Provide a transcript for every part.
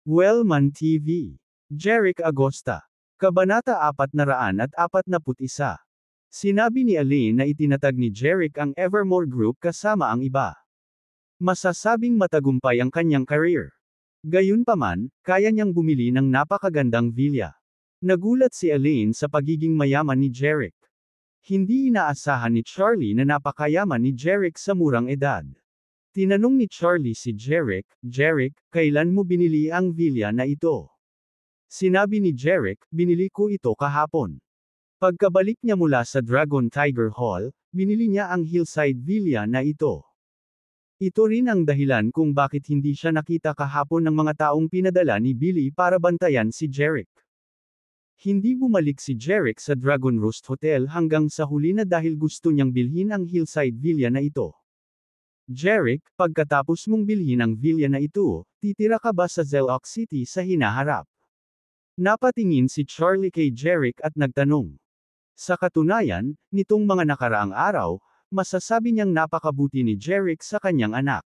Wellman TV. Jeric Agosta. Kabanata 441. Sinabi ni Elaine na itinatag ni Jeric ang Evermore Group kasama ang iba. Masasabing matagumpay ang kanyang career. Gayunpaman, kaya niyang bumili ng napakagandang villa. Nagulat si Elaine sa pagiging mayaman ni Jeric. Hindi inaasahan ni Charlie na napakayaman ni Jeric sa murang edad. Tinanong ni Charlie si Jeric, "Jeric, kailan mo binili ang villa na ito?" Sinabi ni Jeric, "Binili ko ito kahapon." Pagkabalik niya mula sa Dragon Tiger Hall, binili niya ang hillside villa na ito. Ito rin ang dahilan kung bakit hindi siya nakita kahapon ng mga taong pinadala ni Billy para bantayan si Jeric. Hindi bumalik si Jeric sa Dragon Roost Hotel hanggang sa huli na dahil gusto niyang bilhin ang hillside villa na ito. "Jeric, pagkatapos mong bilhin ang villa na ito, titira ka ba sa Zeloc City sa hinaharap?" Napatingin si Charlie kay Jeric at nagtanong. Sa katunayan, nitong mga nakaraang araw, masasabi niyang napakabuti ni Jeric sa kanyang anak.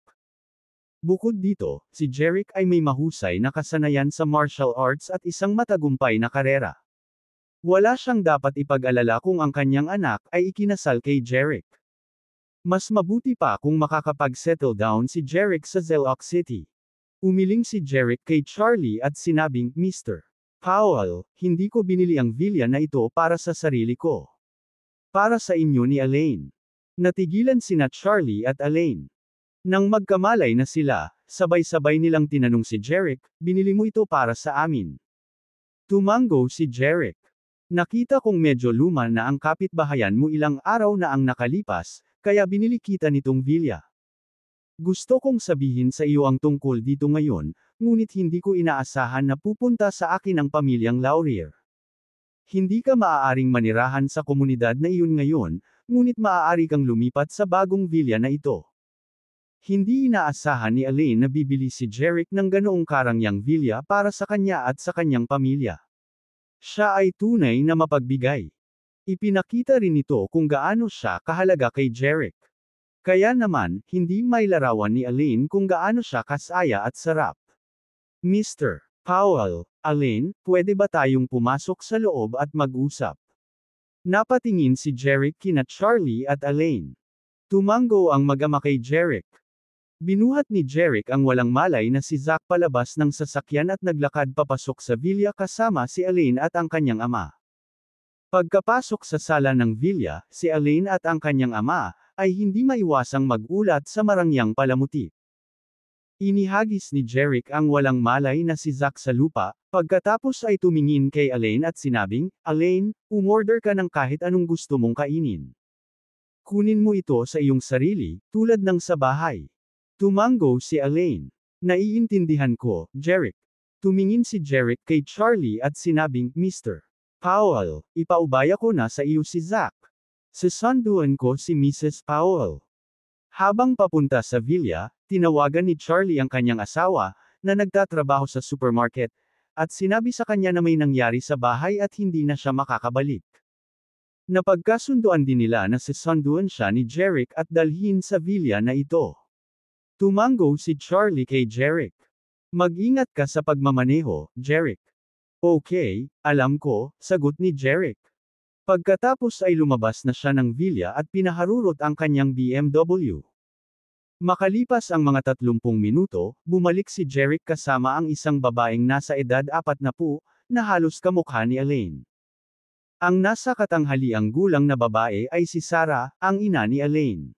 Bukod dito, si Jeric ay may mahusay na kasanayan sa martial arts at isang matagumpay na karera. Wala siyang dapat ipag-alala kung ang kanyang anak ay ikinasal kay Jeric. Mas mabuti pa kung makakapag-settle down si Jeric sa Zeloc City. Umiling si Jeric kay Charlie at sinabing, "Mr. Powell, hindi ko binili ang villa na ito para sa sarili ko. Para sa inyo ni Elaine." Natigilan sina Charlie at Elaine. Nang magkamalay na sila, sabay-sabay nilang tinanong si Jeric, "Binili mo ito para sa amin?" Tumango si Jeric. "Nakita kong medyo luma na ang kapitbahayan mo, ilang araw na ang nakalipas, kaya binili kita nitong villa. Gusto kong sabihin sa iyo ang tungkol dito ngayon, ngunit hindi ko inaasahan na pupunta sa akin ang pamilyang Laurier. Hindi ka maaaring manirahan sa komunidad na iyon ngayon, ngunit maaari kang lumipat sa bagong villa na ito." Hindi inaasahan ni Elaine na bibili si Jeric ng ganoong karangyang villa para sa kanya at sa kanyang pamilya. Siya ay tunay na mapagbigay. Ipinakita rin ito kung gaano siya kahalaga kay Jeric. Kaya naman, hindi mailarawan ni Elaine kung gaano siya kasaya at sarap. "Mr. Powell, Elaine, pwede ba tayong pumasok sa loob at mag-usap?" Napatingin si Jeric kina Charlie at Elaine. Tumango ang mag-ama kay Jeric. Binuhat ni Jeric ang walang malay na si Zach palabas ng sasakyan at naglakad papasok sa villa kasama si Elaine at ang kanyang ama. Pagkapasok sa sala ng villa, si Elaine at ang kanyang ama, ay hindi maiwasang mag-ulat sa marangyang palamuti. Inihagis ni Jeric ang walang malay na si Zach sa lupa, pagkatapos ay tumingin kay Elaine at sinabing, "Elaine, umorder ka ng kahit anong gusto mong kainin. Kunin mo ito sa iyong sarili, tulad ng sa bahay." Tumango si Elaine. "Naiintindihan ko, Jeric." Tumingin si Jeric kay Charlie at sinabing, "Mr. Powell, ipaubaya ko na sa iyo si Zach. Sasanduan ko si Mrs. Powell." Habang papunta sa villa, tinawagan ni Charlie ang kanyang asawa, na nagtatrabaho sa supermarket, at sinabi sa kanya na may nangyari sa bahay at hindi na siya makakabalik. Napagkasunduan din nila na sasanduan siya ni Jeric at dalhin sa villa na ito. Tumango si Charlie kay Jeric. "Mag-ingat ka sa pagmamaneho, Jeric." "Okay, alam ko," sagot ni Jeric. Pagkatapos ay lumabas na siya ng villa at pinaharurot ang kanyang BMW. Makalipas ang mga 30 minuto, bumalik si Jeric kasama ang isang babaeng nasa edad 40, na halos kamukha ni Elaine. Ang nasa katanghaliang gulang na babae ay si Sarah, ang ina ni Elaine.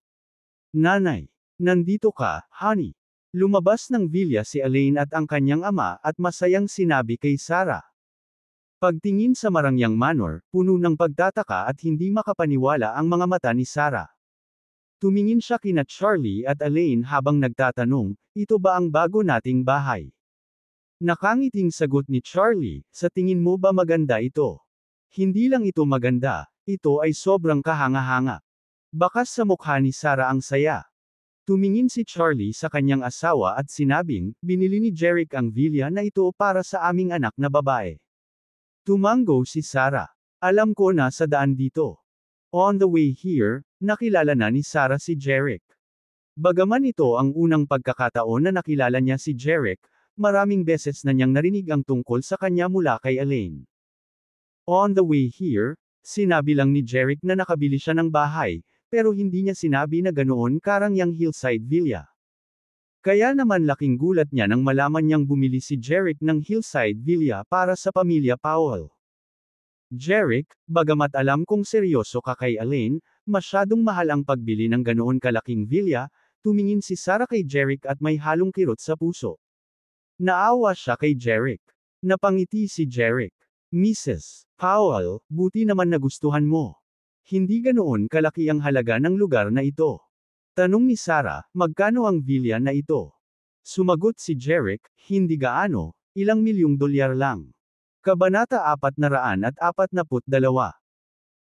"Nanay, nandito ka, honey." Lumabas ng villa si Elaine at ang kanyang ama at masayang sinabi kay Sarah. Pagtingin sa marangyang manor, puno ng pagtataka at hindi makapaniwala ang mga mata ni Sarah. Tumingin siya kina Charlie at Elaine habang nagtatanong, "Ito ba ang bago nating bahay?" Nakangiting sagot ni Charlie, "Sa tingin mo ba maganda ito?" "Hindi lang ito maganda, ito ay sobrang kahanga-hanga." Bakas sa mukha ni Sarah ang saya. Tumingin si Charlie sa kanyang asawa at sinabing, "Binili ni Jeric ang villa na ito para sa aming anak na babae." Tumango si Sarah. "Alam ko na sa daan dito." On the way here, nakilala na ni Sarah si Jeric. Bagaman ito ang unang pagkakataon na nakilala niya si Jeric, maraming beses na niyang narinig ang tungkol sa kanya mula kay Elaine. On the way here, sinabi lang ni Jeric na nakabili siya ng bahay, pero hindi niya sinabi na ganoon karang yang hillside villa. Kaya naman laking gulat niya nang malaman niyang bumili si Jeric ng hillside villa para sa pamilya Powell. Jeric, bagamat alam kong seryoso ka kay Elaine, masyadong mahal ang pagbili ng ganoon kalaking villa, tumingin si Sarah kay Jeric at may halong kirot sa puso. Naawa siya kay Jeric. Napangiti si Jeric. Mrs. Powell, buti naman nagustuhan mo. Hindi ganoon kalaki ang halaga ng lugar na ito. Tanong ni Sarah, magkano ang villa na ito? Sumagot si Jeric, hindi gaano, ilang milyong dolyar lang. Kabanata 442.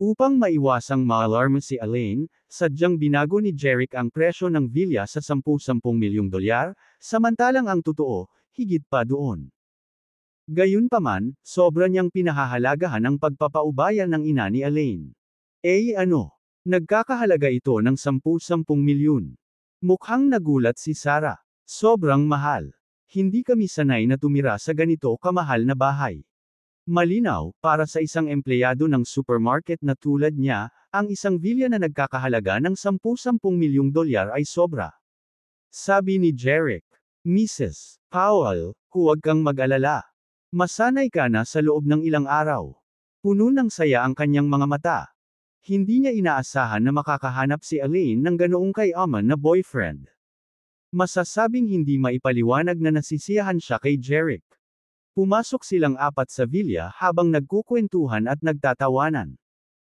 Upang maiwasang ma-alarm si Elaine, sadyang binago ni Jeric ang presyo ng villa sa 10 milyong dolyar, samantalang ang totoo, higit pa doon. Gayunpaman, sobra niyang pinahahalagahan ang pagpapaubaya ng ina ni Elaine. Ano? Nagkakahalaga ito ng 10 milyon. Mukhang nagulat si Sarah. Sobrang mahal. Hindi kami sanay na tumira sa ganito kamahal na bahay. Malinaw, para sa isang empleyado ng supermarket na tulad niya, ang isang villa na nagkakahalaga ng 10 milyong dolyar ay sobra. Sabi ni Jeric. Mrs. Powell, huwag kang mag-alala. Masanay ka na sa loob ng ilang araw. Puno ng saya ang kanyang mga mata. Hindi niya inaasahan na makakahanap si Elaine ng ganoong kayaman na boyfriend. Masasabing hindi maipaliwanag na nasisiyahan siya kay Jeric. Pumasok silang apat sa villa habang nagkukwentuhan at nagtatawanan.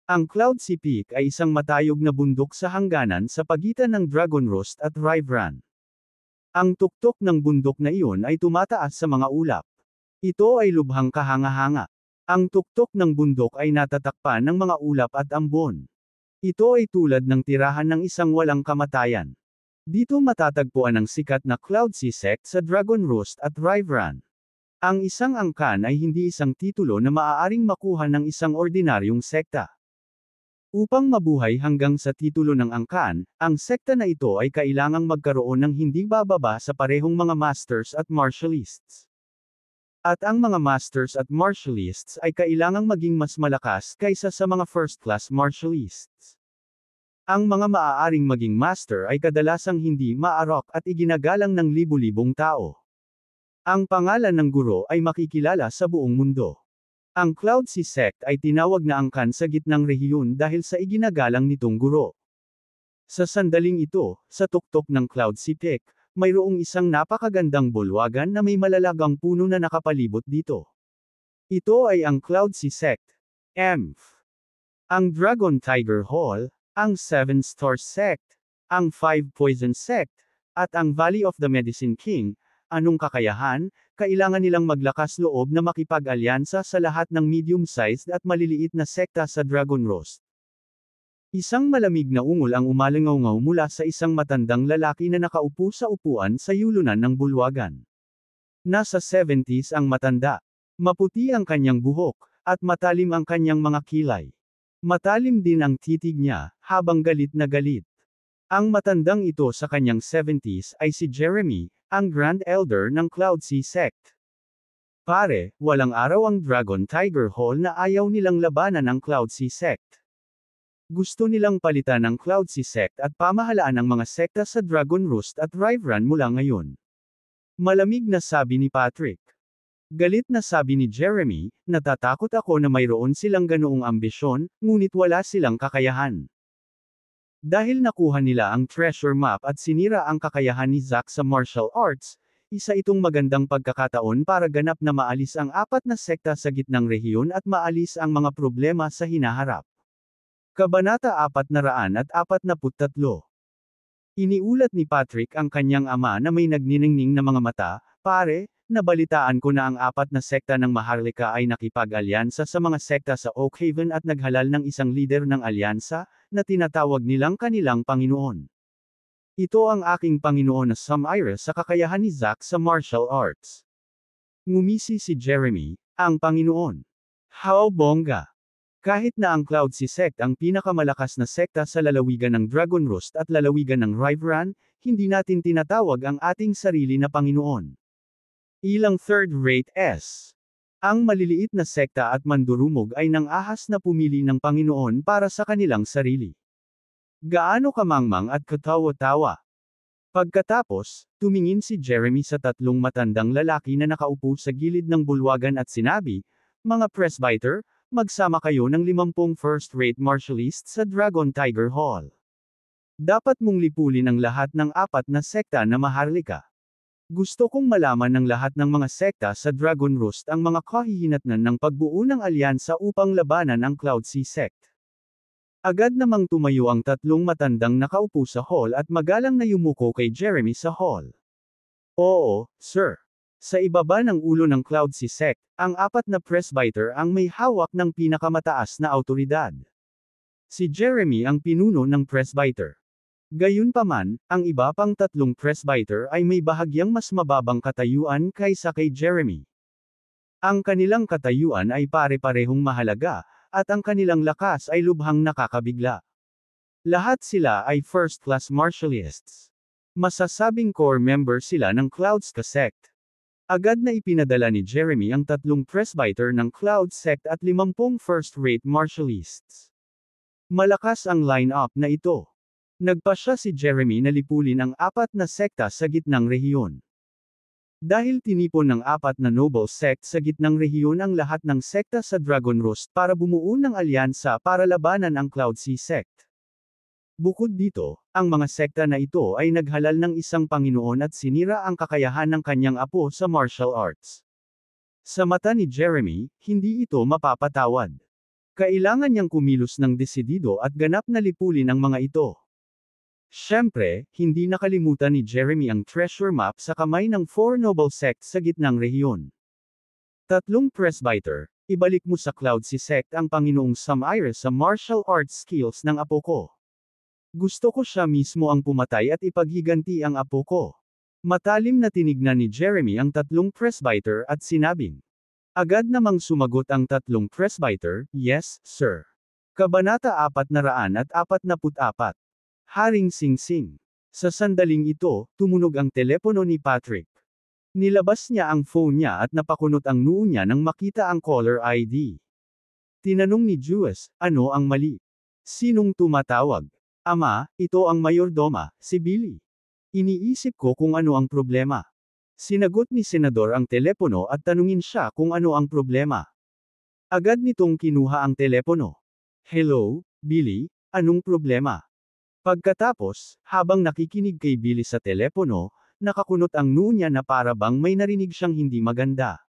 Ang Cloudsea Peak ay isang matayog na bundok sa hangganan sa pagitan ng Dragon Roost at Riverrun. Ang tuktok ng bundok na iyon ay tumataas sa mga ulap. Ito ay lubhang kahanga-hanga. Ang tuktok ng bundok ay natatakpan ng mga ulap at ambon. Ito ay tulad ng tirahan ng isang walang kamatayan. Dito matatagpuan ang sikat na Cloudsea sect sa Dragon Roost at Riverrun. Ang isang angkan ay hindi isang titulo na maaaring makuha ng isang ordinaryong sekta. Upang mabuhay hanggang sa titulo ng angkan, ang sekta na ito ay kailangang magkaroon ng hindi bababa sa parehong mga masters at martialists. At ang mga masters at martialists ay kailangang maging mas malakas kaysa sa mga first-class martialists. Ang mga maaaring maging master ay kadalasang hindi maarok at iginagalang ng libu-libong tao. Ang pangalan ng guro ay makikilala sa buong mundo. Ang Cloudsea sect ay tinawag na angkan sa gitnang rehiyon dahil sa iginagalang nitong guro. Sa sandaling ito, sa tuktok ng Cloudsea Peak, mayroong isang napakagandang bulwagan na may malalagang puno na nakapalibot dito. Ito ay ang Cloudsea sect. Ang Dragon Tiger Hall, ang Seven Stars sect, ang Five Poison sect, at ang Valley of the Medicine King. Anong kakayahan? Kailangan nilang maglakas loob na makipag-alyansa sa lahat ng medium-sized at maliliit na sekta sa Dragon Roost. Isang malamig na ungol ang umalingaw mula sa isang matandang lalaki na nakaupo sa upuan sa yulunan ng bulwagan. Nasa 70s ang matanda. Maputi ang kanyang buhok, at matalim ang kanyang mga kilay. Matalim din ang titig niya, habang galit na galit. Ang matandang ito sa kanyang 70s ay si Jeremy, ang Grand Elder ng Cloudsea sect. Pare, walang araw ang Dragon Tiger Hall na ayaw nilang labanan ang Cloudsea sect. Gusto nilang palitan ang Cloudsea sect at pamahalaan ang mga sekta sa Dragon Roost at Riverrun mula ngayon. Malamig na sabi ni Patrick. Galit na sabi ni Jeremy, natatakot ako na mayroon silang ganoong ambisyon, ngunit wala silang kakayahan. Dahil nakuha nila ang treasure map at sinira ang kakayahan ni Zack sa martial arts, isa itong magandang pagkakataon para ganap na maalis ang apat na sekta sa gitnang rehiyon at maalis ang mga problema sa hinaharap. Kabanata 443. Iniulat ni Patrick ang kanyang ama na may nagniningning na mga mata, pare, nabalitaan ko na ang apat na sekta ng Maharlika ay nakipag-alyansa sa mga sekta sa Oakhaven at naghalal ng isang lider ng alyansa, na tinatawag nilang kanilang Panginoon. Ito ang aking Panginoon na sumire sa kakayahan ni Zack sa martial arts. Ngumisi si Jeremy, ang Panginoon. How bongga! Kahit na ang Cloudsea sect ang pinakamalakas na sekta sa lalawigan ng Dragon Roost at lalawigan ng Riverrun, hindi natin tinatawag ang ating sarili na Panginoon. Ilang third-rate S. Ang maliliit na sekta at mandurumog ay nang-ahas na pumili ng Panginoon para sa kanilang sarili. Gaano kamangmang at katawa-tawa. Pagkatapos, tumingin si Jeremy sa tatlong matandang lalaki na nakaupo sa gilid ng bulwagan at sinabi, "Mga presbyter, magsama kayo ng 50 first-rate martialists sa Dragon Tiger Hall. Dapat mong lipulin ang lahat ng 4 na sekta na maharlika. Gusto kong malaman ng lahat ng mga sekta sa Dragon Roost ang mga kahihinatnan ng pagbuo ng alyansa upang labanan ang Cloudsea Sect." Agad namang tumayo ang tatlong matandang nakaupo sa hall at magalang na yumuko kay Jeremy sa hall. "Oo, sir. Sa ibaba ng ulo ng Cloudsea Sect, ang 4 na presbyter ang may hawak ng pinakamataas na awtoridad. Si Jeremy ang pinuno ng presbyter. Gayunpaman, ang iba pang tatlong presbyter ay may bahagyang mas mababang katayuan kaysa kay Jeremy. Ang kanilang katayuan ay pare-parehong mahalaga, at ang kanilang lakas ay lubhang nakakabigla. Lahat sila ay first-class martialists. Masasabing core member sila ng Cloudska Sect. Agad na ipinadala ni Jeremy ang tatlong presbyter ng Cloud Sect at 50 first-rate martialists. Malakas ang line-up na ito. Nagpasya si Jeremy na lipulin ang 4 na sekta sa gitnang rehiyon. Dahil tinipon ng 4 na noble sect sa gitnang rehiyon ang lahat ng sekta sa Dragon Roost para bumuo ng alyansa para labanan ang Cloudsea Sect. Bukod dito, ang mga sekta na ito ay naghalal ng isang Panginoon at sinira ang kakayahan ng kanyang apo sa martial arts. Sa mata ni Jeremy, hindi ito mapapatawad. Kailangan niyang kumilos ng desidido at ganap na lipulin ang mga ito. Siyempre, hindi nakalimutan ni Jeremy ang treasure map sa kamay ng 4 noble sects sa gitnang rehiyon. Tatlong presbyter, ibalik mo sa Cloudsea Sect ang Panginoong Samire sa martial arts skills ng apo ko. Gusto ko siya mismo ang pumatay at ipaghiganti ang apo ko. Matalim na tinignan ni Jeremy ang tatlong presbyter at sinabing. Agad namang sumagot ang tatlong presbyter, "Yes, sir." Kabanata 444. Haring Singsing. Sa sandaling ito, tumunog ang telepono ni Patrick. Nilabas niya ang phone niya at napakunot ang noo niya nang makita ang caller ID. Tinanong ni Jewess, "Ano ang mali? Sinong tumatawag?" "Ama, ito ang mayordoma, si Billy. Iniisip ko kung ano ang problema." Sinagot ni Senador ang telepono at tanungin siya kung ano ang problema. Agad nitong kinuha ang telepono. "Hello, Billy, anong problema?" Pagkatapos, habang nakikinig kay Billy sa telepono, nakakunot ang noo niya na para bang may narinig siyang hindi maganda.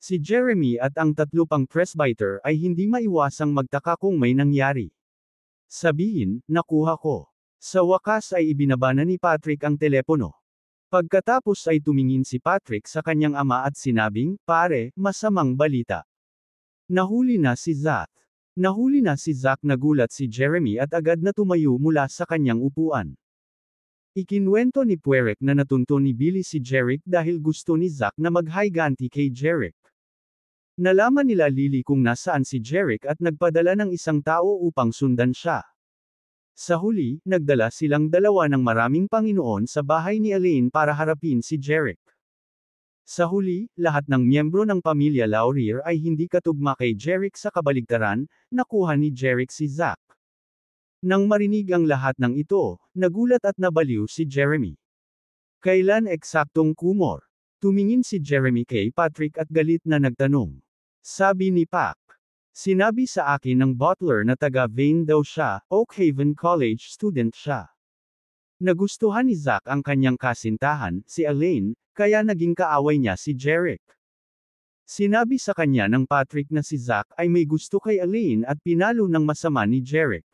Si Jeremy at ang tatlo pang presbyter ay hindi maiwasang magtaka kung may nangyari. Sabihin, "Nakuha ko." Sa wakas ay ibinaba na ni Patrick ang telepono. Pagkatapos ay tumingin si Patrick sa kanyang ama at sinabing, "Pare, masamang balita. Nahuli na si Zack." Nahuli na si Zack. Nagulat si Jeremy at agad na tumayo mula sa kanyang upuan. Ikinwento ni Puerek na natunto ni Billy si Jerick dahil gusto ni Zack na mag-higanti kay Jerick. Nalaman nila Lily kung nasaan si Jerick at nagpadala ng isang tao upang sundan siya. Sa huli, nagdala silang dalawa ng maraming Panginoon sa bahay ni Elaine para harapin si Jerick. Sa huli, lahat ng miyembro ng pamilya Laurier ay hindi katugma kay Jerick sa kabaligtaran, nakuha ni Jerick si Zack. Nang marinig ang lahat ng ito, nagulat at nabaliw si Jeremy. Kailan eksaktong kumor? Tumingin si Jeremy kay Patrick at galit na nagtanong. Sabi ni Pac. Sinabi sa akin ng butler na taga Vane daw siya, Oakhaven College student siya. Nagustuhan ni Zack ang kanyang kasintahan, si Elaine, kaya naging kaaway niya si Jerick. Sinabi sa kanya ng Patrick na si Zack ay may gusto kay Elaine at pinalo ng masama ni Jerick.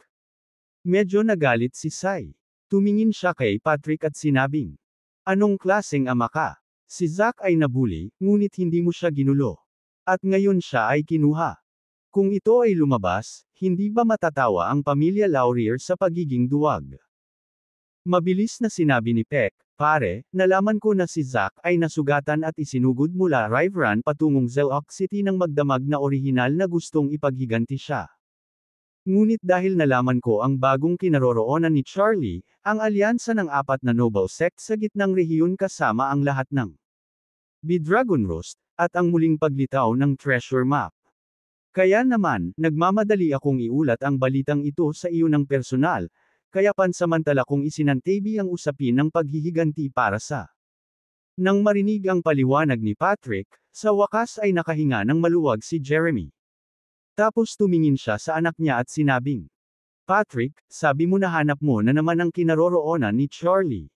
Medyo nagalit si Sai. Tumingin siya kay Patrick at sinabing, "Anong klaseng ama ka? Si Zack ay nabuli, ngunit hindi mo siya ginulo. At ngayon siya ay kinuha. Kung ito ay lumabas, hindi ba matatawa ang pamilya Laurier sa pagiging duwag?" Mabilis na sinabi ni Peck, "Pare, nalaman ko na si Zack ay nasugatan at isinugod mula Riverrun patungong Zelok City ng magdamag na orihinal na gustong ipaghiganti siya. Ngunit dahil nalaman ko ang bagong kinaroroonan ni Charlie, ang alyansa ng 4 na noble sect sa gitnang rehiyon kasama ang lahat ng Dragon Roost, at ang muling paglitaw ng treasure map. Kaya naman, nagmamadali akong iulat ang balitang ito sa iyo ng personal, kaya pansamantala kong isinantabi ang usapin ng paghihiganti para sa. Nang marinig ang paliwanag ni Patrick, sa wakas ay nakahinga ng maluwag si Jeremy. Tapos tumingin siya sa anak niya at sinabing, Patrick, sabi mo nahanap mo na naman ang kinaroroonan ni Charlie.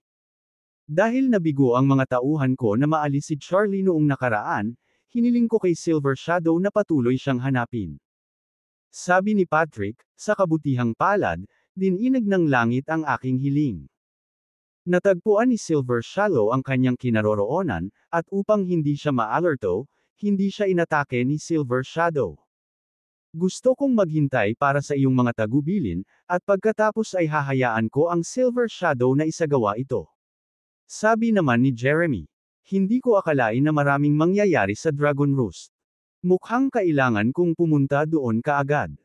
Dahil nabigo ang mga tauhan ko na maalis si Charlie noong nakaraan, hiniling ko kay Silver Shadow na patuloy siyang hanapin. Sabi ni Patrick, sa kabutihang palad, dininag ng langit ang aking hiling. Natagpuan ni Silver Shadow ang kanyang kinaroroonan, at upang hindi siya ma-alerto, hindi siya inatake ni Silver Shadow. Gusto kong maghintay para sa iyong mga tagubilin, at pagkatapos ay hahayaan ko ang Silver Shadow na isagawa ito. Sabi naman ni Jeremy, hindi ko akalain na maraming mangyayari sa Dragon Roost. Mukhang kailangan kong pumunta doon kaagad.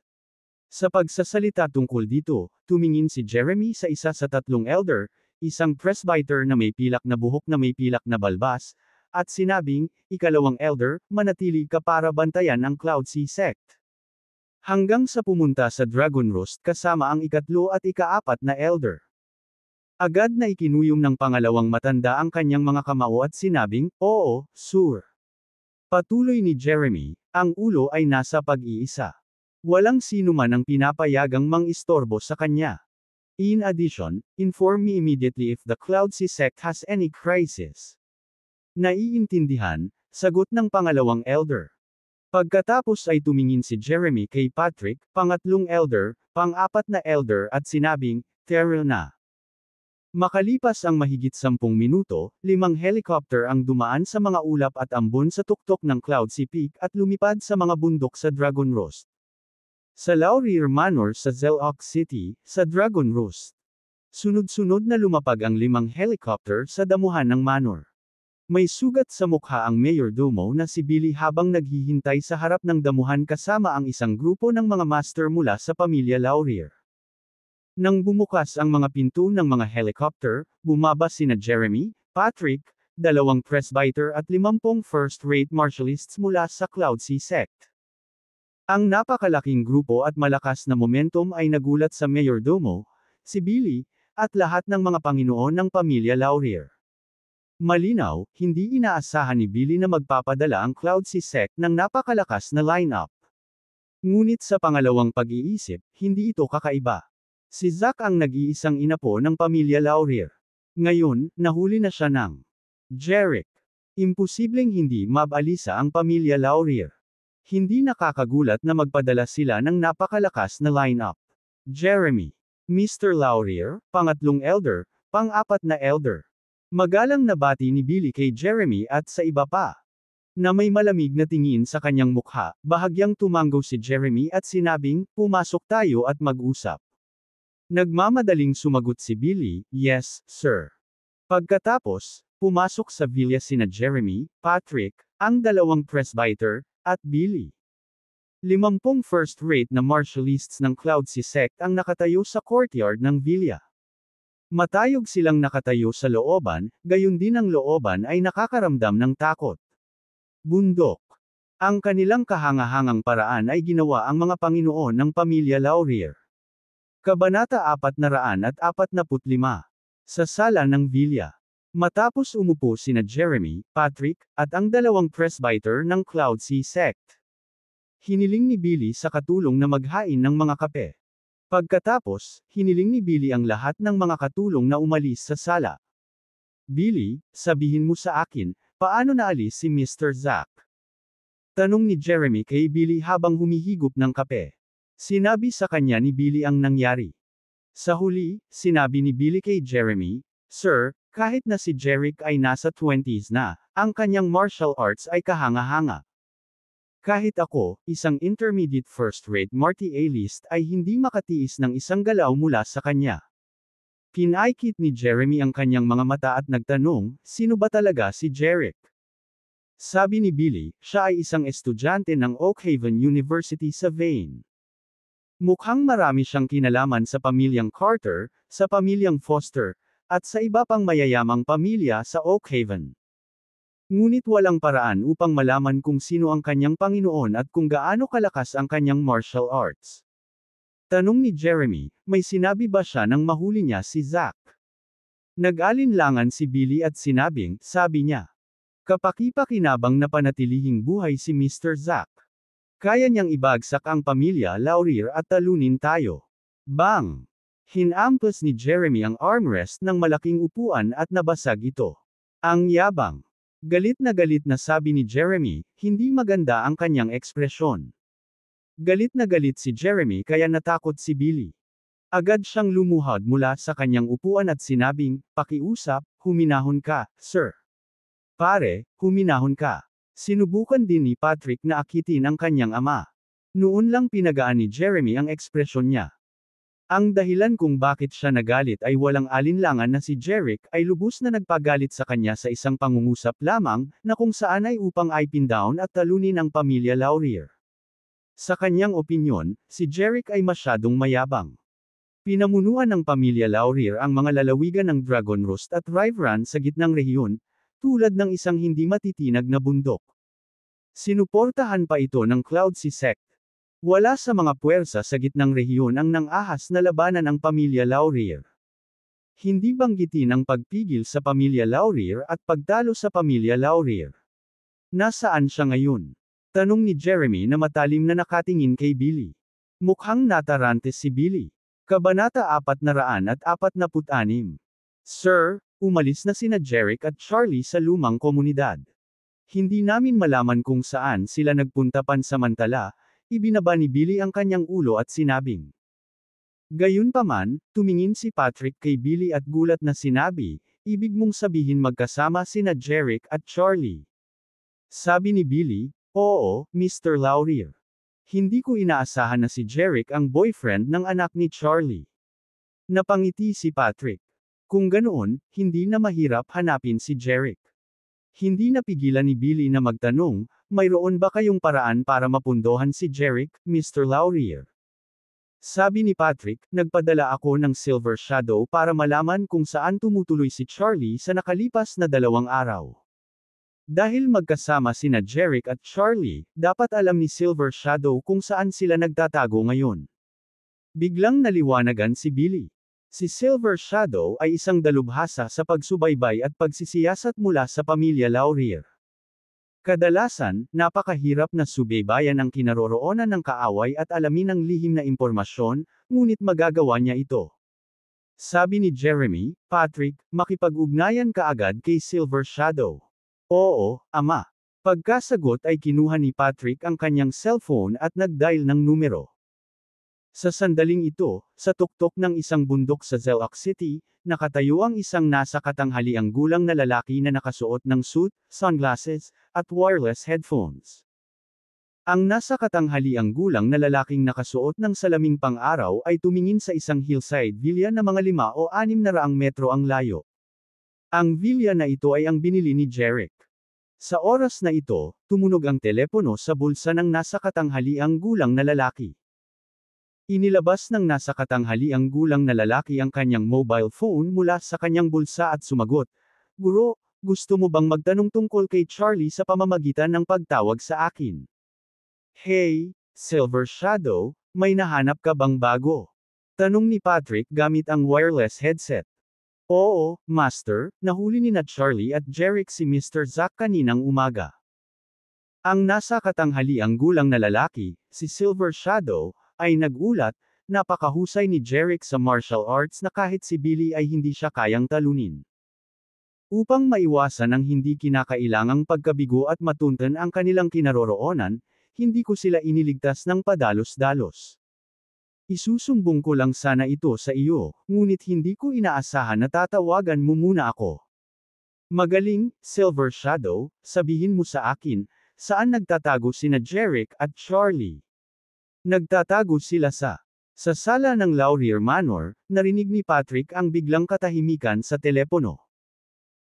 Sa pagsasalita tungkol dito, tumingin si Jeremy sa isa sa tatlong elder, isang presbyter na may pilak na buhok na may pilak na balbas, at sinabing, ikalawang elder, manatili ka para bantayan ang Cloud Sea Sect. Hanggang sa pumunta sa Dragon Roost kasama ang ikatlo at ikaapat na elder. Agad na ikinuyom ng pangalawang matanda ang kanyang mga kamao at sinabing, oo, sir. Patuloy ni Jeremy, ang ulo ay nasa pag-iisa. Walang sino man ang pinapayagang mang-istorbo sa kanya. In addition, inform me immediately if the Cloud Sea Sect has any crisis. Naiintindihan, sagot ng pangalawang elder. Pagkatapos ay tumingin si Jeremy kay Patrick, pangatlong elder, pang-apat na elder at sinabing, Terrell na. Makalipas ang mahigit 10 minuto, 5 helicopter ang dumaan sa mga ulap at ambon sa tuktok ng Cloud Sea Peak at lumipad sa mga bundok sa Dragon Roost. Sa Laurier Manor sa Zelok City, sa Dragon Roost. Sunod-sunod na lumapag ang 5 helicopter sa damuhan ng Manor. May sugat sa mukha ang Mayordomo na si Billy habang naghihintay sa harap ng damuhan kasama ang isang grupo ng mga master mula sa pamilya Laurier. Nang bumukas ang mga pinto ng mga helicopter, bumaba sina Jeremy, Patrick, 2 presbyter at 50 first-rate martialists mula sa Cloud Sea Sect. Ang napakalaking grupo at malakas na momentum ay nagulat sa Mayordomo, si Billy, at lahat ng mga Panginoon ng pamilya Laurier. Malinaw, hindi inaasahan ni Billy na magpapadala ang Cloud Sea Sect ng napakalakas na lineup. Ngunit sa pangalawang pag-iisip, hindi ito kakaiba. Si Zack ang nag-iisang inapo ng pamilya Laurier. Ngayon, nahuli na siya ng Jeric. Imposibleng hindi mabalisa ang pamilya Laurier. Hindi nakakagulat na magpadala sila ng napakalakas na lineup. Jeremy, Mr. Laurier, pangatlong elder, pang-apat na elder. Magalang nabati ni Billy kay Jeremy at sa iba pa. Na may malamig na tingin sa kanyang mukha, bahagyang tumango si Jeremy at sinabing, pumasok tayo at mag-usap. Nagmamadaling sumagot si Billy, yes, sir. Pagkatapos, pumasok sa villa sina Jeremy, Patrick, ang 2 presbyter, at Billy. 50 first-rate na martialists ng Cloud Sea Sect ang nakatayo sa courtyard ng villa. Matayog silang nakatayo sa looban, gayon din ang looban ay nakakaramdam ng takot. Bundok. Ang kanilang kahangahangang paraan ay ginawa ang mga Panginoon ng pamilya Laurier. Kabanata 445. Sa sala ng villa. Matapos umupo sina Jeremy, Patrick, at ang 2 presbyter ng Cloud Sea Sect. Hiniling ni Billy sa katulong na maghain ng mga kape. Pagkatapos, hiniling ni Billy ang lahat ng mga katulong na umalis sa sala. Billy, sabihin mo sa akin, paano naalis si Mr. Zack? Tanong ni Jeremy kay Billy habang humihigop ng kape. Sinabi sa kanya ni Billy ang nangyari. Sa huli, sinabi ni Billy kay Jeremy, Sir, kahit na si Jeric ay nasa 20s na, ang kanyang martial arts ay kahanga-hanga. Kahit ako, isang intermediate first-rate Marty A-list ay hindi makatiis ng isang galaw mula sa kanya. Pinaikit ni Jeremy ang kanyang mga mata at nagtanong, sino ba talaga si Jeric? Sabi ni Billy, siya ay isang estudyante ng Oakhaven University sa Vane. Mukhang marami siyang kinalaman sa pamilyang Carter, sa pamilyang Foster, at sa iba pang mayayamang pamilya sa Oakhaven. Ngunit walang paraan upang malaman kung sino ang kanyang Panginoon at kung gaano kalakas ang kanyang martial arts. Tanong ni Jeremy, may sinabi ba siya nang mahuli niya si Zack? Nag-alinlangan si Billy at sinabing, sabi niya. Kapaki-pakinabang na panatilihing buhay si Mr. Zack. Kaya niyang ibagsak ang pamilya Laurier at talunin tayo. Bang! Hinampas ni Jeremy ang armrest ng malaking upuan at nabasag ito. Ang yabang. Galit na sabi ni Jeremy, hindi maganda ang kanyang ekspresyon. Galit na galit si Jeremy kaya natakot si Billy. Agad siyang lumuhod mula sa kanyang upuan at sinabing, pakiusap, huminahon ka, sir. Pare, huminahon ka. Sinubukan din ni Patrick na akitin ang kanyang ama. Noon lang pinagaan ni Jeremy ang ekspresyon niya. Ang dahilan kung bakit siya nagalit ay walang alinlangan na si Jerick ay lubos na nagpagalit sa kanya sa isang pangungusap lamang, na kung saan ay upang i-pin down at talunin ang pamilya Laurier. Sa kanyang opinyon, si Jerick ay masyadong mayabang. Pinamunuan ng pamilya Laurier ang mga lalawigan ng Dragon Roost at Riverrun sa gitnang rehiyon, tulad ng isang hindi matitinag na bundok. Sinuportahan pa ito ng Cloud Sea Sect. Wala sa mga puwersa sa gitnang rehiyon ang nang-ahas na labanan ang pamilya Laurier. Hindi banggitin ang pagpigil sa pamilya Laurier at pagtalo sa pamilya Laurier. Nasaan siya ngayon? Tanong ni Jeremy na matalim na nakatingin kay Billy. Mukhang natarante si Billy. Kabanata 446. Sir, umalis na sina Jerick at Charlie sa lumang komunidad. Hindi namin malaman kung saan sila nagpunta pansamantala. Ibinaba ni Billy ang kanyang ulo at sinabing. Gayunpaman, tumingin si Patrick kay Billy at gulat na sinabi, ibig mong sabihin magkasama sina Jerick at Charlie. Sabi ni Billy, oo, Mr. Laurier. Hindi ko inaasahan na si Jerick ang boyfriend ng anak ni Charlie. Napangiti si Patrick. Kung ganoon, hindi na mahirap hanapin si Jerick. Hindi napigilan ni Billy na magtanong, mayroon ba kayong paraan para mapundohan si Jerick, Mr. Laurier? Sabi ni Patrick, nagpadala ako ng Silver Shadow para malaman kung saan tumutuloy si Charlie sa nakalipas na 2 araw. Dahil magkasama sina Jerick at Charlie, dapat alam ni Silver Shadow kung saan sila nagtatago ngayon. Biglang naliwanagan si Billy. Si Silver Shadow ay isang dalubhasa sa pagsubaybay at pagsisiyasat mula sa pamilya Laurier. Kadalasan, napakahirap na subaybayan ang kinaroroonan ng kaaway at alamin ang lihim na impormasyon, ngunit magagawa niya ito. Sabi ni Jeremy, Patrick, makipag-ugnayan ka agad kay Silver Shadow. Oo, ama. Pagkasagot ay kinuha ni Patrick ang kanyang cellphone at nag-dial ng numero. Sa sandaling ito, sa tuktok ng isang bundok sa Zelok City, nakatayo ang isang nasa katanghaliang gulang na lalaki na nakasuot ng suit, sunglasses, at wireless headphones. Ang nasa katanghaliang gulang na lalaking nakasuot ng salaming pang-araw ay tumingin sa isang hillside villa na mga 5 o 600 metro ang layo. Ang villa na ito ay ang binili ni Jerick. Sa oras na ito, tumunog ang telepono sa bulsa ng nasa katanghaliang gulang na lalaki. Inilabas ng nasa katanghaliang gulang na lalaki ang kanyang mobile phone mula sa kanyang bulsa at sumagot, Guro, gusto mo bang magtanong tungkol kay Charlie sa pamamagitan ng pagtawag sa akin? Hey, Silver Shadow, may nahanap ka bang bago? Tanong ni Patrick gamit ang wireless headset. Oo, Master, nahuli ni na Charlie at Jerick si Mr. Zack kaninang umaga. Ang nasa katanghaliang gulang na lalaki, si Silver Shadow, ay nagulat, napakahusay ni Jerick sa martial arts na kahit si Billy ay hindi siya kayang talunin. Upang maiwasan ang hindi kinakailangang pagkabigo at matuntan ang kanilang kinaroroonan, hindi ko sila iniligtas ng padalos-dalos. Isusumbong ko lang sana ito sa iyo, ngunit hindi ko inaasahan na tatawagan mo muna ako. Magaling, Silver Shadow, sabihin mo sa akin, saan nagtatago sina Jerick at Charlie? Nagtatago sila sa sala ng Laurier Manor, narinig ni Patrick ang biglang katahimikan sa telepono.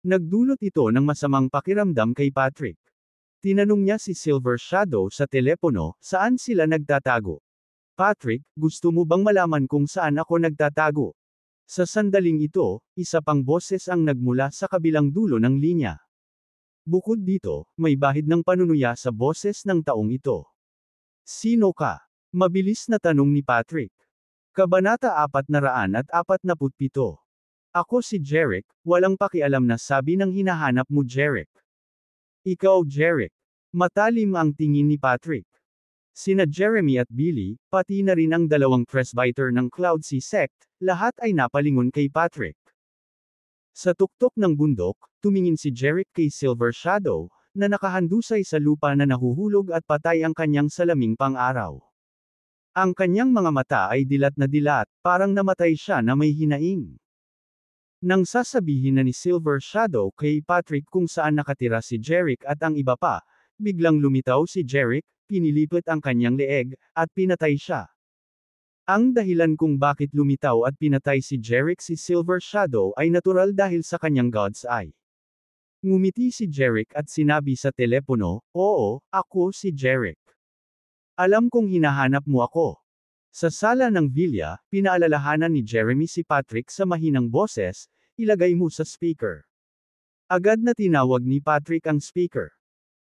Nagdulot ito ng masamang pakiramdam kay Patrick. Tinanong niya si Silver Shadow sa telepono, saan sila nagtatago? Patrick, gusto mo bang malaman kung saan ako nagtatago? Sa sandaling ito, isa pang boses ang nagmula sa kabilang dulo ng linya. Bukod dito, may bahid ng panunuya sa boses ng taong ito. Sino ka? Mabilis na tanong ni Patrick. Kabanata 447. Ako si Jerick, walang pakialam na sabi ng hinahanap mo Jerick. Ikaw Jerick. Matalim ang tingin ni Patrick. Sina Jeremy at Billy, pati na rin ang dalawang presbyter ng Cloud Sea Sect, lahat ay napalingon kay Patrick. Sa tuktok ng bundok, tumingin si Jerick kay Silver Shadow, na nakahandusay sa lupa na nahuhulog at patay ang kanyang salaming pang-araw. Ang kanyang mga mata ay dilat na dilat, parang namatay siya na may hinaing. Nang sasabihin na ni Silver Shadow kay Patrick kung saan nakatira si Jerick at ang iba pa, biglang lumitaw si Jerick, pinilipot ang kanyang leeg, at pinatay siya. Ang dahilan kung bakit lumitaw at pinatay si Jerick si Silver Shadow ay natural dahil sa kanyang God's Eye. Ngumiti si Jerick at sinabi sa telepono, "Oo, ako si Jerick. Alam kong hinahanap mo ako." Sa sala ng villa, pinaalalahanan ni Jeremy si Patrick sa mahinang boses, "Ilagay mo sa speaker." Agad na tinawag ni Patrick ang speaker.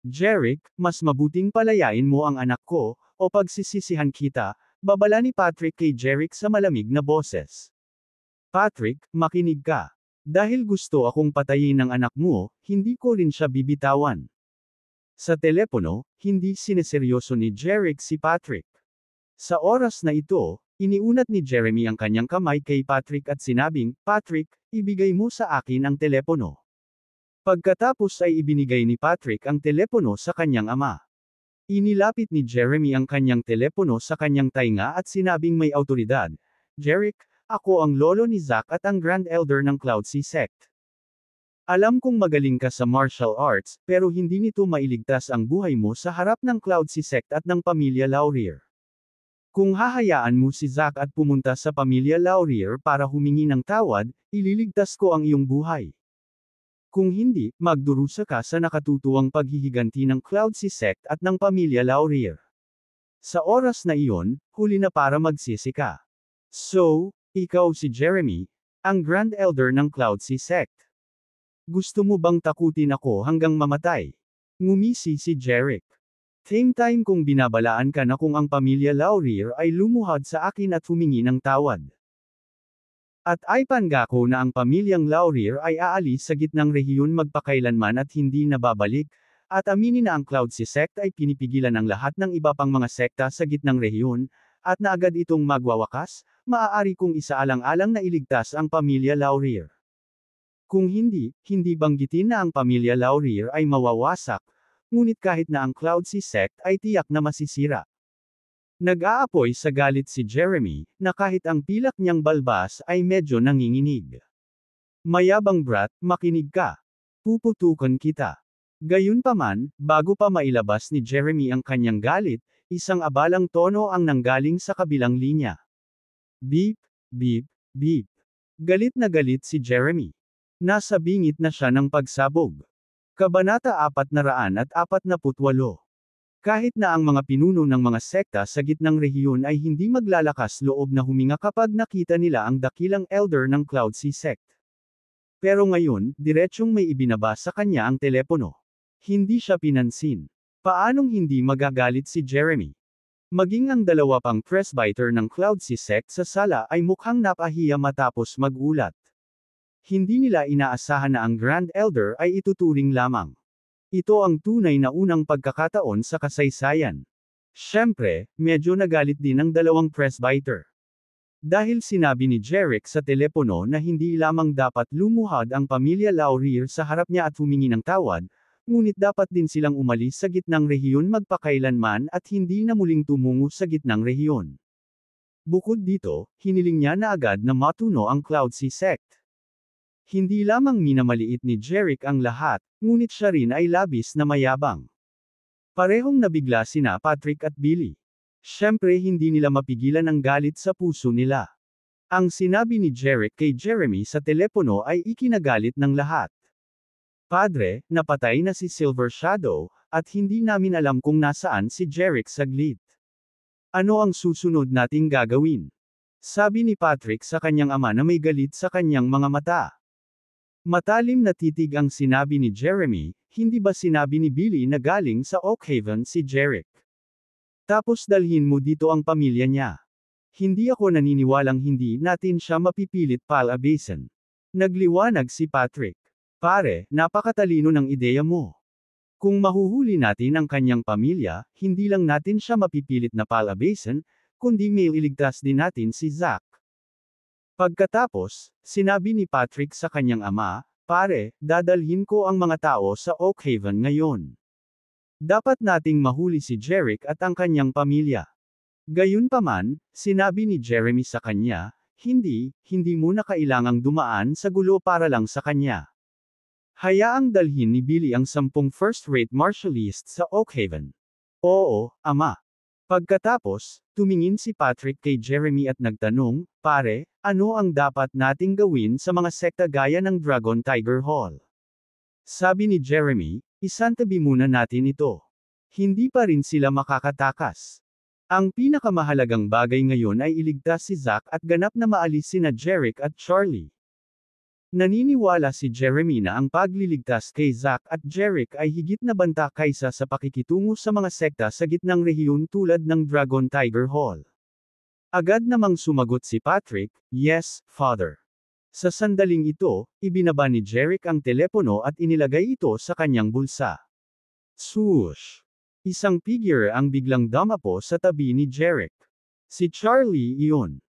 "Jerick, mas mabuting palayain mo ang anak ko, o pagsisisihan kita," babala ni Patrick kay Jerick sa malamig na boses. "Patrick, makinig ka. Dahil gusto akong patayin ng anak mo, hindi ko rin siya bibitawan." Sa telepono, hindi sineseryoso ni Jerick si Patrick. Sa oras na ito, iniunat ni Jeremy ang kanyang kamay kay Patrick at sinabing, "Patrick, ibigay mo sa akin ang telepono." Pagkatapos ay ibinigay ni Patrick ang telepono sa kanyang ama. Inilapit ni Jeremy ang kanyang telepono sa kanyang tainga at sinabing may awtoridad, "Jerick, ako ang lolo ni Zack at ang Grand Elder ng Cloud Sea Sect. Alam kong magaling ka sa martial arts, pero hindi nito mailigtas ang buhay mo sa harap ng Cloud Sea Sect at ng pamilya Laurier. Kung hahayaan mo si Zack at pumunta sa pamilya Laurier para humingi ng tawad, ililigtas ko ang iyong buhay. Kung hindi, magdurusa ka sa nakatutuwang paghihiganti ng Cloud Sea Sect at ng pamilya Laurier." Sa oras na iyon, huli na para magsisi ka. "So, ikaw si Jeremy, ang Grand Elder ng Cloud Sea Sect. Gusto mo bang takutin ako hanggang mamatay?" Ngumisi si Jerick. "Same time kung binabalaan ka na kung ang pamilya Laurier ay lumuhad sa akin at humingi ng tawad. At ay pangako na ang pamilyang Laurier ay aalis sa gitnang rehiyon magpakailanman at hindi na babalik, at aminin na ang Cloud Sea Sect ay pinipigilan ang lahat ng iba pang mga sekta sa gitnang rehiyon, at na agad itong magwawakas, maaari kong isaalang-alang na iligtas ang pamilya Laurier. Kung hindi, hindi banggitin na ang pamilya Laurier ay mawawasak, ngunit kahit na ang Cloud Sea Sect ay tiyak na masisira." Nag-aapoy sa galit si Jeremy, na kahit ang pilak niyang balbas ay medyo nanginginig. "Mayabang brat, makinig ka. Puputukan kita." Gayunpaman, bago pa mailabas ni Jeremy ang kanyang galit, isang abalang tono ang nanggaling sa kabilang linya. Beep, beep, beep. Galit na galit si Jeremy. Nasa bingit na siya ng pagsabog. Kabanata 448. Kahit na ang mga pinuno ng mga sekta sa gitnang rehiyon ay hindi maglalakas loob na huminga kapag nakita nila ang dakilang elder ng Cloud Sea Sect. Pero ngayon, diretsyong may ibinaba sa kanya ang telepono. Hindi siya pinansin. Paanong hindi magagalit si Jeremy? Maging ang dalawa pang presbyter ng Cloud Sea Sect sa sala ay mukhang napahiya matapos magulat. Hindi nila inaasahan na ang Grand Elder ay ituturing lamang. Ito ang tunay na unang pagkakataon sa kasaysayan. Siyempre, medyo nagalit din ang dalawang presbyter. Dahil sinabi ni Jerick sa telepono na hindi lamang dapat lumuhad ang pamilya Laurier sa harap niya at humingi ng tawad, ngunit dapat din silang umalis sa gitnang rehiyon magpakailanman at hindi na muling tumungo sa gitnang rehiyon. Bukod dito, hiniling niya na agad na matuno ang Cloud Sea Sect. Hindi lamang minamaliit ni Jerick ang lahat, ngunit siya rin ay labis na mayabang. Parehong nabigla sina Patrick at Billy. Siyempre hindi nila mapigilan ang galit sa puso nila. Ang sinabi ni Jerick kay Jeremy sa telepono ay ikinagalit ng lahat. "Padre, napatay na si Silver Shadow, at hindi namin alam kung nasaan si Jerick saglit. Ano ang susunod nating gagawin?" Sabi ni Patrick sa kanyang ama na may galit sa kanyang mga mata. Matalim na titig ang sinabi ni Jeremy, hindi ba sinabi ni Billy na galing sa Oakhaven si Jerick? Tapos dalhin mo dito ang pamilya niya. Hindi ako naniniwalang hindi natin siya mapipilit palabasin. Nagliwanag si Patrick. Pare, napakatalino ng ideya mo. Kung mahuhuli natin ang kanyang pamilya, hindi lang natin siya mapipilit na palabasin, kundi may iligtas din natin si Zack. Pagkatapos, sinabi ni Patrick sa kanyang ama, pare, dadalhin ko ang mga tao sa Oakhaven ngayon. Dapat nating mahuli si Jerick at ang kanyang pamilya. Gayunpaman, sinabi ni Jeremy sa kanya, hindi mo na kailangang dumaan sa gulo para lang sa kanya. Hayaang dalhin ni Billy ang 10 first-rate martialists sa Oakhaven. Oo, ama. Pagkatapos, tumingin si Patrick kay Jeremy at nagtanong, pare, ano ang dapat nating gawin sa mga sekta gaya ng Dragon Tiger Hall? Sabi ni Jeremy, isantabi muna natin ito. Hindi pa rin sila makakatakas. Ang pinakamahalagang bagay ngayon ay iligtas si Zack at ganap na maalis sina Jerick at Charlie. Naniniwala si Jeremy na ang pagliligtas kay Zack at Jerick ay higit na banta kaysa sa pakikitungo sa mga sekta sa gitnang rehiyon tulad ng Dragon Tiger Hall. Agad namang sumagot si Patrick, yes, father. Sa sandaling ito, ibinaba ni Jerick ang telepono at inilagay ito sa kanyang bulsa. Swoosh! Isang figure ang biglang dumapo sa tabi ni Jerick. Si Charlie iyon.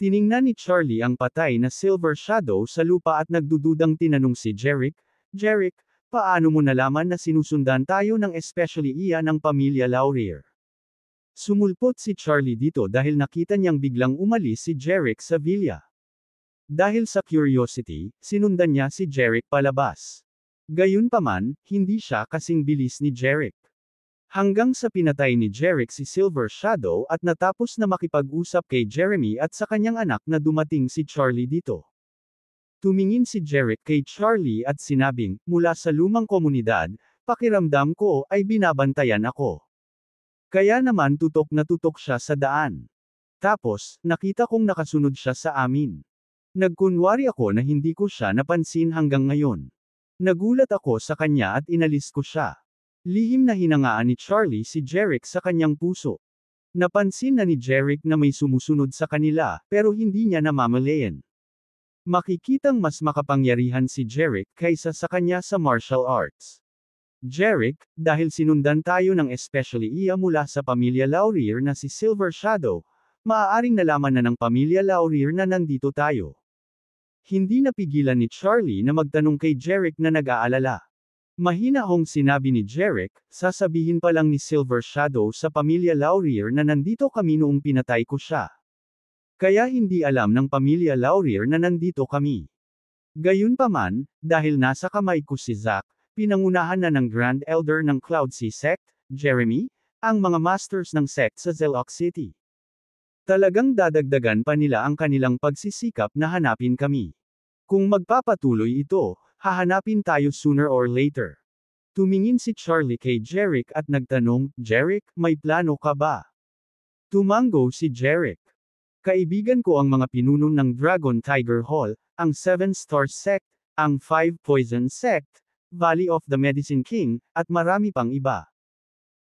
Tiningnan ni Charlie ang patay na Silver Shadow sa lupa at nagdududang tinanong si Jerick, Jerick, paano mo nalaman na sinusundan tayo ng especially iya ng pamilya Laurier? Sumulpot si Charlie dito dahil nakita niyang biglang umalis si Jerick sa villa. Dahil sa curiosity, sinundan niya si Jerick palabas. Gayunpaman, hindi siya kasing bilis ni Jerick. Hanggang sa pinatay ni Jerick si Silver Shadow at natapos na makipag-usap kay Jeremy at sa kanyang anak na dumating si Charlie dito. Tumingin si Jerick kay Charlie at sinabing, mula sa lumang komunidad, pakiramdam ko ay binabantayan ako. Kaya naman tutok na tutok siya sa daan. Tapos, nakita kong nakasunod siya sa amin. Nagkunwari ako na hindi ko siya napansin hanggang ngayon. Nagulat ako sa kanya at inalis ko siya. Lihim na hinangaan ni Charlie si Jerick sa kanyang puso. Napansin na ni Jerick na may sumusunod sa kanila, pero hindi niya namamalayan. Makikitang mas makapangyarihan si Jerick kaysa sa kanya sa martial arts. Jerick, dahil sinundan tayo ng especially iya mula sa pamilya Laurier na si Silver Shadow, maaaring nalaman na ng pamilya Laurier na nandito tayo. Hindi napigilan ni Charlie na magtanong kay Jerick na nag-aalala. Mahinahong sinabi ni Jerick, sasabihin pa lang ni Silver Shadow sa pamilya Laurier na nandito kami noong pinatay ko siya. Kaya hindi alam ng pamilya Laurier na nandito kami. Gayunpaman, dahil nasa kamay ko si Zack, pinangunahan na ng Grand Elder ng Cloudsea Sect, Jeremy, ang mga masters ng sect sa Zelok City. Talagang dadagdagan pa nila ang kanilang pagsisikap na hanapin kami. Kung magpapatuloy ito, hahanapin tayo sooner or later. Tumingin si Charlie kay Jerick at nagtanong, Jerick, may plano ka ba? Tumango si Jerick. Kaibigan ko ang mga pinuno ng Dragon Tiger Hall, ang 7 Stars Sect, ang 5 Poison Sect, Valley of the Medicine King, at marami pang iba.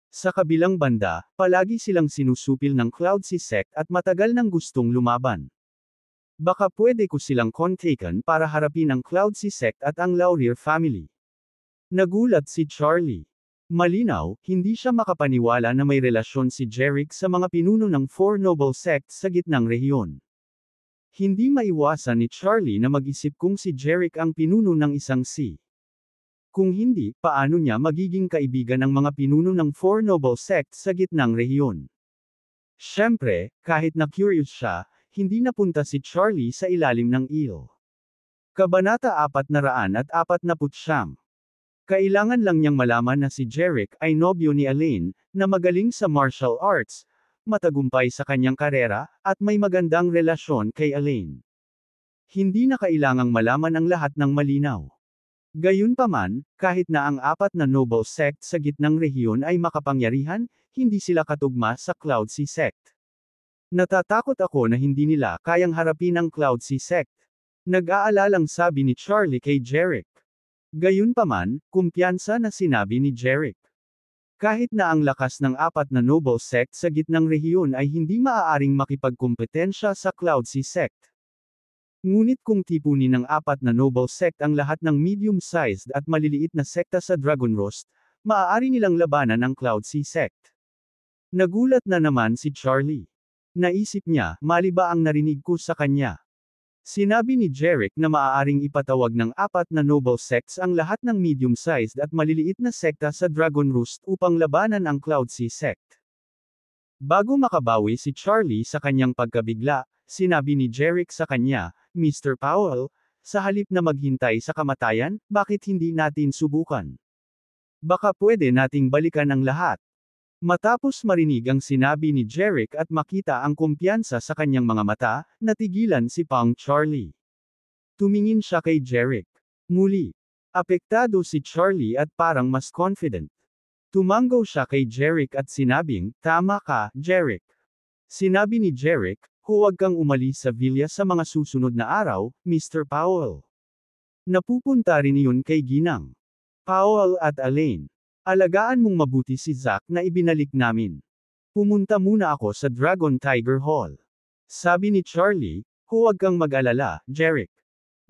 Sa kabilang banda, palagi silang sinusupil ng Cloudsea Sect at matagal nang gustong lumaban. Baka pwede ko silang kontaken para harapin ang Cloudsea Sect at ang Laurier family. Nagulat si Charlie. Malinaw, hindi siya makapaniwala na may relasyon si Jerick sa mga pinuno ng 4 noble sects sa gitnang rehiyon. Hindi maiwasan ni Charlie na mag-isip kung si Jerick ang pinuno ng isang si. Kung hindi, paano niya magiging kaibigan ng mga pinuno ng 4 noble sects sa gitnang rehiyon? Siyempre, kahit na curious siya, hindi napunta si Charlie sa ilalim ng eel. Kabanata 449. Kailangan lang niyang malaman na si Jerick ay nobyo ni Elaine, na magaling sa martial arts, matagumpay sa kanyang karera, at may magandang relasyon kay Elaine. Hindi na kailangang malaman ang lahat ng malinaw. Gayunpaman, kahit na ang 4 na noble sect sa gitnang rehiyon ay makapangyarihan, hindi sila katugma sa Cloudsea Sect. Natatakot ako na hindi nila kayang harapin ang Cloudsea Sect. Nag-aalalang sabi ni Charlie kay Jerick. Gayunpaman, kumpiyansa na sinabi ni Jerick. Kahit na ang lakas ng apat na noble sect sa gitnang rehiyon ay hindi maaaring makipagkumpetensya sa Cloud Sea sect. Ngunit kung tipunin ng apat na noble sect ang lahat ng medium-sized at maliliit na sekta sa Dragon Roost, maaari nilang labanan ang Cloud Sea sect. Nagulat na naman si Charlie. Naisip niya, mali ba ang narinig ko sa kanya? Sinabi ni Jerick na maaaring ipatawag ng apat na noble sects ang lahat ng medium-sized at maliliit na sekta sa Dragon Roost upang labanan ang Cloud Sea sect. Bago makabawi si Charlie sa kanyang pagkabigla, sinabi ni Jerick sa kanya, Mr. Powell, sa halip na maghintay sa kamatayan, bakit hindi natin subukan? Baka pwede nating balikan ang lahat. Matapos marinig ang sinabi ni Jerick at makita ang kumpiyansa sa kanyang mga mata, natigilan si Pang Charlie. Tumingin siya kay Jerick. Muli. Apektado si Charlie at parang mas confident. Tumango siya kay Jerick at sinabing, tama ka, Jerick. Sinabi ni Jerick, huwag kang umalis sa villa sa mga susunod na araw, Mr. Powell. Napupunta rin iyon kay Ginang. Powell at Elaine. Alagaan mong mabuti si Zack na ibinalik namin. Pumunta muna ako sa Dragon Tiger Hall. Sabi ni Charlie, huwag kang mag-alala, Jerick.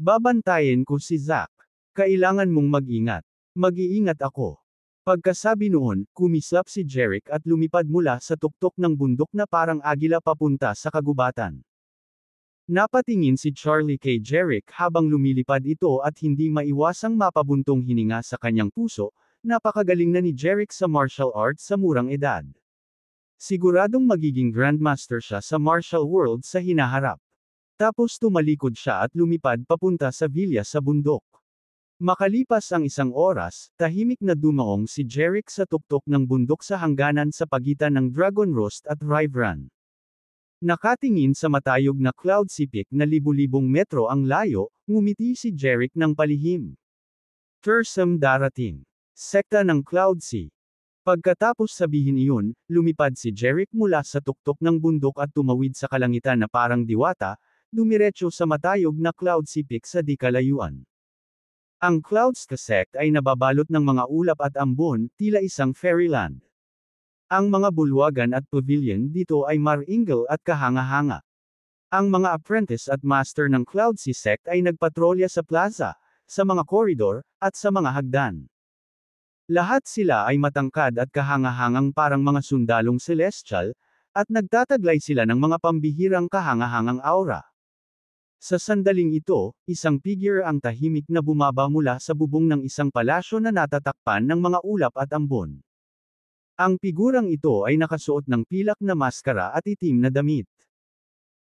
Babantayan ko si Zack. Kailangan mong mag-ingat. Mag-iingat ako. Pagkasabi noon, kumislap si Jerick at lumipad mula sa tuktok ng bundok na parang agila papunta sa kagubatan. Napatingin si Charlie kay Jerick habang lumilipad ito at hindi maiwasang mapabuntong hininga sa kanyang puso. Napakagaling na ni Jerick sa martial arts sa murang edad. Siguradong magiging grandmaster siya sa martial world sa hinaharap. Tapos tumalikod siya at lumipad papunta sa villa sa bundok. Makalipas ang isang oras, tahimik na dumaong si Jerick sa tuktok ng bundok sa hangganan sa pagitan ng Dragon Roost at Riverrun. Nakatingin sa matayog na Cloud Sea Peak na libu-libong metro ang layo, ngumiti si Jerick ng palihim. Fearsome darating. Sekta ng Cloud Sea. Pagkatapos sabihin iyon, lumipad si Jerick mula sa tuktok ng bundok at tumawid sa kalangitan na parang diwata, dumiretso sa matayog na Cloud Sea Peak sa di kalayuan. Ang Cloud Sea sect ay nababalot ng mga ulap at ambon, tila isang fairyland. Ang mga bulwagan at pavilion dito ay maringal at kahanga-hanga. Ang mga apprentice at master ng Cloud Sea sect ay nagpatrolya sa plaza, sa mga koridor, at sa mga hagdan. Lahat sila ay matangkad at kahanga-hangang parang mga sundalong celestial, at nagtataglay sila ng mga pambihirang kahanga-hangang aura. Sa sandaling ito, isang figure ang tahimik na bumaba mula sa bubong ng isang palasyo na natatakpan ng mga ulap at ambon. Ang figurang ito ay nakasuot ng pilak na maskara at itim na damit.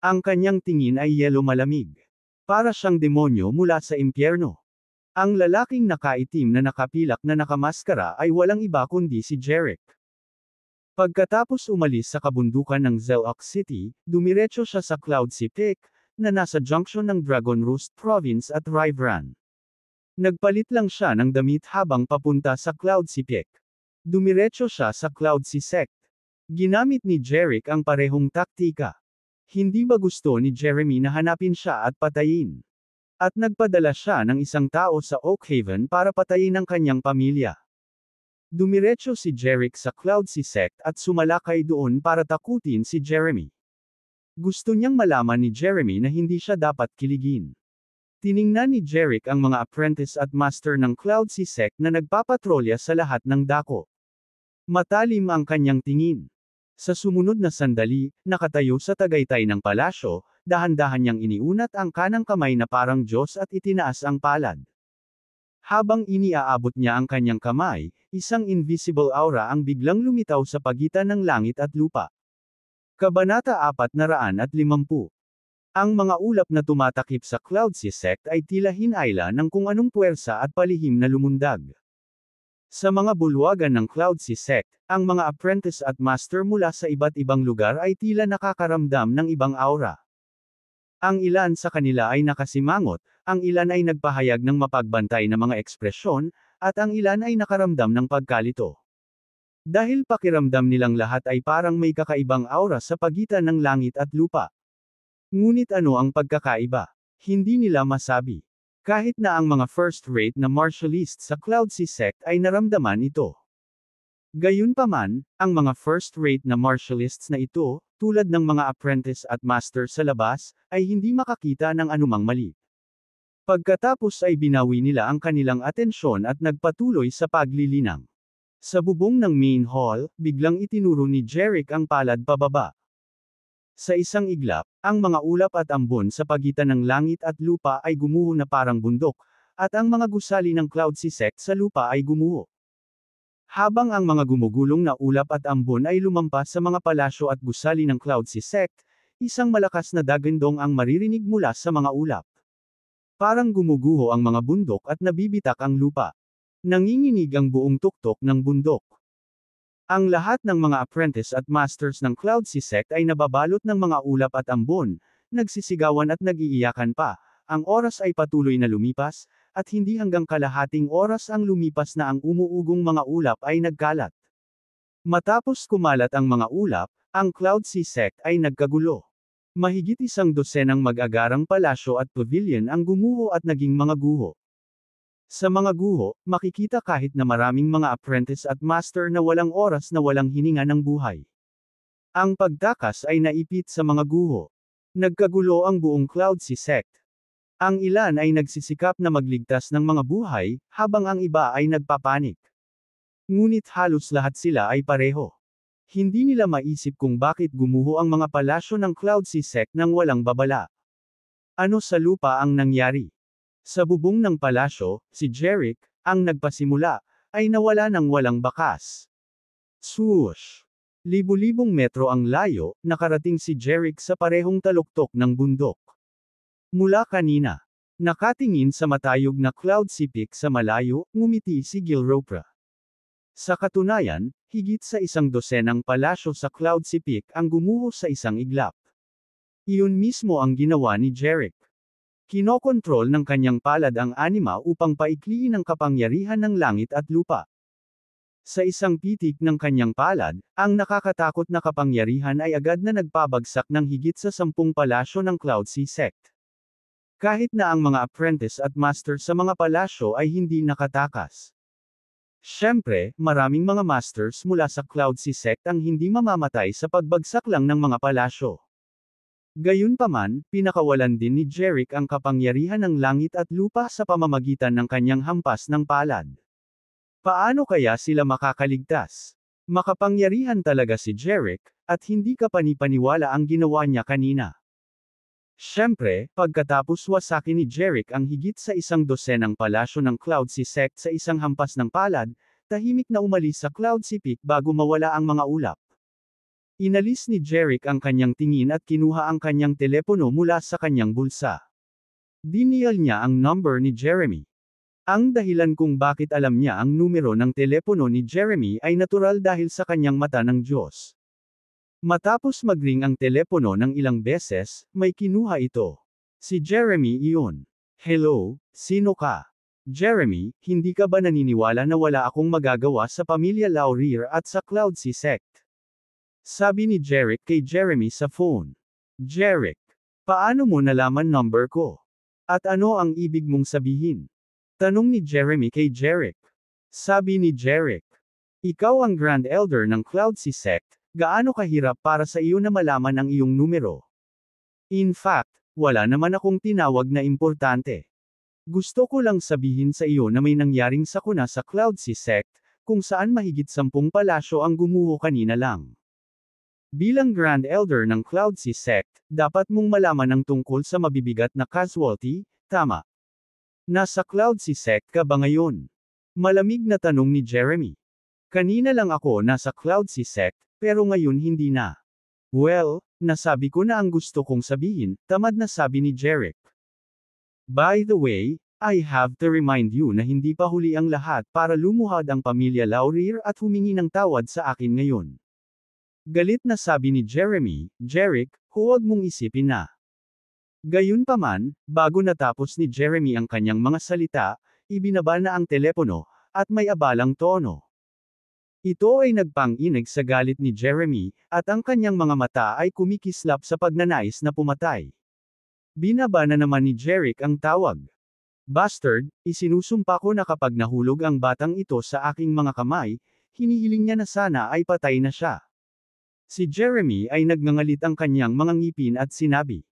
Ang kanyang tingin ay yelo malamig. Para siyang demonyo mula sa impyerno. Ang lalaking nakaitim na nakapilak na nakamaskara ay walang iba kundi si Jerick. Pagkatapos umalis sa kabundukan ng Zelok City, dumiretso siya sa Cloud Sea Peak, na nasa junction ng Dragon Roost Province at Riverrun. Nagpalit lang siya ng damit habang papunta sa Cloud Sea Peak. Dumiretso siya sa Cloud Sea sect. Ginamit ni Jerick ang parehong taktika. Hindi ba gusto ni Jeremy na hanapin siya at patayin? At nagpadala siya ng isang tao sa Oakhaven para patayin ang kanyang pamilya. Dumiretso si Jerick sa Cloud Sea sect at sumalakay doon para takutin si Jeremy. Gusto niyang malaman ni Jeremy na hindi siya dapat kiligin. Tiningnan ni Jerick ang mga apprentice at master ng Cloud Sea sect na nagpapatrolya sa lahat ng dako. Matalim ang kanyang tingin. Sa sumunod na sandali, nakatayo sa tagaytay ng palasyo, dahan-dahan niyang iniunat ang kanang kamay na parang Diyos at itinaas ang palad. Habang iniaabot niya ang kanyang kamay, isang invisible aura ang biglang lumitaw sa pagitan ng langit at lupa. Kabanata 450. Ang mga ulap na tumatakip sa Cloud Sea sect ay tila hinayla ng kung anong puwersa at palihim na lumundag. Sa mga bulwagan ng Cloud Sea sect, ang mga apprentice at master mula sa iba't ibang lugar ay tila nakakaramdam ng ibang aura. Ang ilan sa kanila ay nakasimangot, ang ilan ay nagpahayag ng mapagbantay na mga ekspresyon, at ang ilan ay nakaramdam ng pagkalito. Dahil pakiramdam nilang lahat ay parang may kakaibang aura sa pagitan ng langit at lupa. Ngunit ano ang pagkakaiba? Hindi nila masabi. Kahit na ang mga first-rate na martialist sa Cloud Sea sect ay naramdaman ito. Gayunpaman, ang mga first-rate na martialists na ito, tulad ng mga apprentice at master sa labas, ay hindi makakita ng anumang mali. Pagkatapos ay binawi nila ang kanilang atensyon at nagpatuloy sa paglilinang. Sa bubong ng main hall, biglang itinuro ni Jeric ang palad pababa. Sa isang iglap, ang mga ulap at ambon sa pagitan ng langit at lupa ay gumuho na parang bundok, at ang mga gusali ng Cloud Sea sect sa lupa ay gumuho. Habang ang mga gumugulong na ulap at ambon ay lumampas sa mga palasyo at gusali ng Cloud Sea sect, isang malakas na dagandong ang maririnig mula sa mga ulap. Parang gumuguho ang mga bundok at nabibitak ang lupa. Nanginginig ang buong tuktok ng bundok. Ang lahat ng mga apprentice at masters ng Cloud Sea sect ay nababalot ng mga ulap at ambon, nagsisigawan at nag-iiyakan pa. Ang oras ay patuloy na lumipas, at hindi hanggang kalahating oras ang lumipas na ang umuugong mga ulap ay nagkalat. Matapos kumalat ang mga ulap, ang Cloud Sea sect ay nagkagulo. Mahigit 100 mag-agarang palasyo at pavilion ang gumuho at naging mga guho. Sa mga guho, makikita kahit na maraming mga apprentice at master na walang oras na walang hininga ng buhay. Ang pagtakas ay naipit sa mga guho. Nagkagulo ang buong Cloud Sea sect. Ang ilan ay nagsisikap na magligtas ng mga buhay, habang ang iba ay nagpapanik. Ngunit halos lahat sila ay pareho. Hindi nila maisip kung bakit gumuho ang mga palasyo ng Cloud Sea sect nang walang babala. Ano sa lupa ang nangyari? Sa bubong ng palasyo, si Jeric, ang nagpasimula, ay nawala ng walang bakas. Swoosh! Libu-libong metro ang layo, nakarating si Jeric sa parehong taluktok ng bundok. Mula kanina, nakatingin sa matayog na Cloud Sea peak sa malayo, ngumiti si Gilropra. Sa katunayan, higit sa 100 palasyo sa Cloud Sea peak ang gumuho sa isang iglap. Iyon mismo ang ginawa ni Jeric. Kinokontrol ng kanyang palad ang anima upang paikliin ang kapangyarihan ng langit at lupa. Sa isang pitik ng kanyang palad, ang nakakatakot na kapangyarihan ay agad na nagpabagsak ng higit sa 10 palasyo ng Cloud Sea sect. Kahit na ang mga apprentice at master sa mga palasyo ay hindi nakatakas. Siyempre, maraming mga masters mula sa Cloud Sea sect ang hindi mamamatay sa pagbagsak lang ng mga palasyo. Gayunpaman, pinakawalan din ni Jeric ang kapangyarihan ng langit at lupa sa pamamagitan ng kanyang hampas ng palad. Paano kaya sila makakaligtas? Makapangyarihan talaga si Jeric, at hindi ka panipaniwala ang ginawa niya kanina. Siyempre, pagkatapos wasakin ni Jeric ang higit sa 100 palasyo ng Cloud Sea sect sa isang hampas ng palad, tahimik na umalis sa Cloud Sea peak bago mawala ang mga ulap. Inalis ni Jeric ang kanyang tingin at kinuha ang kanyang telepono mula sa kanyang bulsa. Dinial niya ang number ni Jeremy. Ang dahilan kung bakit alam niya ang numero ng telepono ni Jeremy ay natural dahil sa kanyang mata ng Diyos. Matapos magring ang telepono ng ilang beses, may kinuha ito. Si Jeremy iyon. Hello, sino ka? Jeremy, hindi ka ba naniniwala na wala akong magagawa sa pamilya Laurier at sa Cloud Sea sect? Sabi ni Jeric kay Jeremy sa phone. Jeric, paano mo nalaman number ko? At ano ang ibig mong sabihin? Tanong ni Jeremy kay Jeric. Sabi ni Jeric, ikaw ang Grand Elder ng Cloud Sea sect. Gaano kahirap para sa iyo na malaman ang iyong numero? In fact, wala naman akong tinawag na importante. Gusto ko lang sabihin sa iyo na may nangyaring sakuna sa Cloud Sea sect, kung saan mahigit 10 palasyo ang gumuho kanina lang. Bilang Grand Elder ng Cloud Sea sect, dapat mong malaman ang tungkol sa mabibigat na casualty, tama? Nasa Cloud Sea sect ka ba ngayon? Malamig na tanong ni Jeremy. Kanina lang ako nasa Cloud Sea sect, pero ngayon hindi na. Well, nasabi ko na ang gusto kong sabihin, tamad na sabi ni Jeric. By the way, I have to remind you na hindi pa huli ang lahat para lumuhad ang pamilya Laurier at humingi ng tawad sa akin ngayon. Galit na sabi ni Jeremy, Jeric, huwag mong isipin na. Gayunpaman, bago natapos ni Jeremy ang kanyang mga salita, ibinaba na ang telepono, at may abalang tono. Ito ay nagpang-inig sa galit ni Jeremy, at ang kanyang mga mata ay kumikislap sa pagnanais na pumatay. Binaba na naman ni Jeric ang tawag. Bastard, isinusumpa ko na kapag nahulog ang batang ito sa aking mga kamay, hinihiling niya na sana ay patay na siya. Si Jeremy ay nagngangalit ang kanyang mga ngipin at sinabi.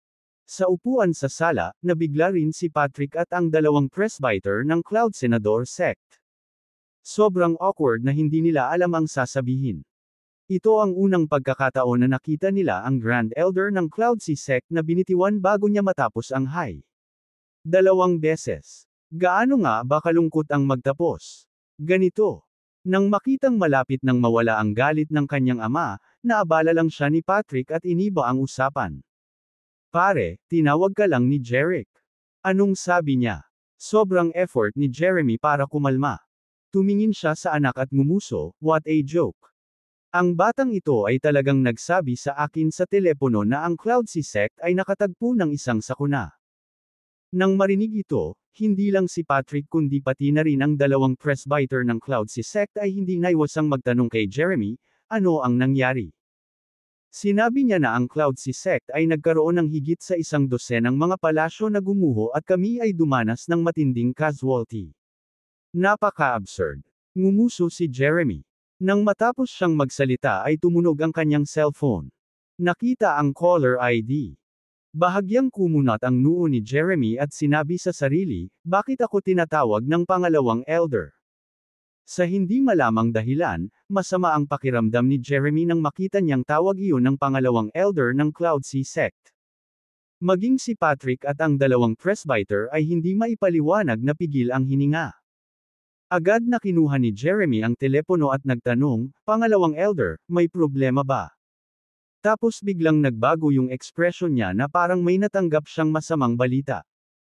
Sa upuan sa sala, nabigla rin si Patrick at ang dalawang presbyter ng Cloud Senador sect. Sobrang awkward na hindi nila alam ang sasabihin. Ito ang unang pagkakataon na nakita nila ang Grand Elder ng Cloud Sea sect na binitiwan bago niya matapos ang high. 2 beses. Gaano nga ba kalungkot ang magtapos? Ganito. Nang makitang malapit nang mawala ang galit ng kanyang ama, naabala lang siya ni Patrick at iniba ang usapan. Pare, tinawag ka lang ni Jeric. Anong sabi niya? Sobrang effort ni Jeremy para kumalma. Tumingin siya sa anak at ngumuso, what a joke. Ang batang ito ay talagang nagsabi sa akin sa telepono na ang Cloud Sea sect ay nakatagpo ng isang sakuna. Nang marinig ito, hindi lang si Patrick kundi pati na rin ang dalawang presbyter ng Cloud Sea sect ay hindi naiwasang magtanong kay Jeremy, ano ang nangyari. Sinabi niya na ang Cloud Sea sect ay nagkaroon ng higit sa 100 mga palasyo na gumuho at kami ay dumanas ng matinding casualty. Napaka-absurd. Ngumuso si Jeremy. Nang matapos siyang magsalita ay tumunog ang kanyang cellphone. Nakita ang caller ID. Bahagyang kumunat ang noo ni Jeremy at sinabi sa sarili, bakit ako tinatawag ng pangalawang elder? Sa hindi malamang dahilan, masama ang pakiramdam ni Jeremy nang makita niyang tawag iyon ng pangalawang elder ng Cloud Sea sect. Maging si Patrick at ang dalawang presbyter ay hindi maipaliwanag na pigil ang hininga. Agad na kinuha ni Jeremy ang telepono at nagtanong, pangalawang elder, may problema ba? Tapos biglang nagbago yung ekspresyon niya na parang may natanggap siyang masamang balita.